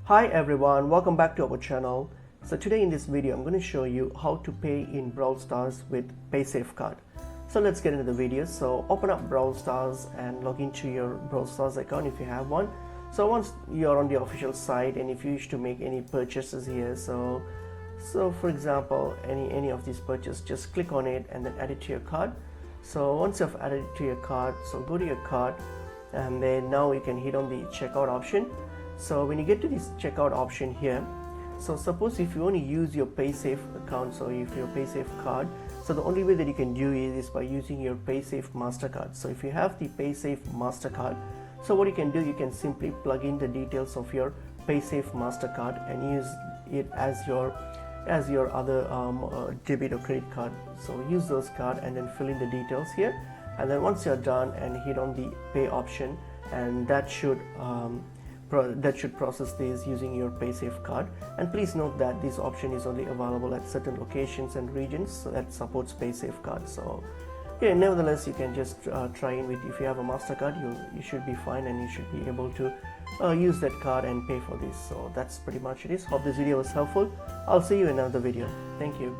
Hi everyone, welcome back to our channel. So today in this video I'm going to show you how to pay in Brawl Stars with Paysafecard. So let's get into the video. So open up Brawl Stars and log into your Brawl Stars account if you have one. So once you're on the official site and if you wish to make any purchases here, so for example any of these purchases, just click on it and then add it to your cart. So once you've added it to your cart, so go to your cart and then now you can hit on the checkout option. So when you get to this checkout option here, so suppose if you want to use your Paysafe account, so if your Paysafe card, so the only way that you can do it is by using your Paysafe MasterCard. So if you have the Paysafe MasterCard, so what you can do, you can simply plug in the details of your Paysafe MasterCard and use it as your other debit or credit card. So use those card and then fill in the details here, and then once you're done and hit on the pay option, and that should process this using your Paysafe card. And please note that this option is only available at certain locations and regions, so that supports Paysafe card. So yeah, nevertheless you can just try in with, if you have a MasterCard, you should be fine and you should be able to use that card and pay for this. So that's pretty much it is. Hope this video was helpful. I'll see you in another video. Thank you.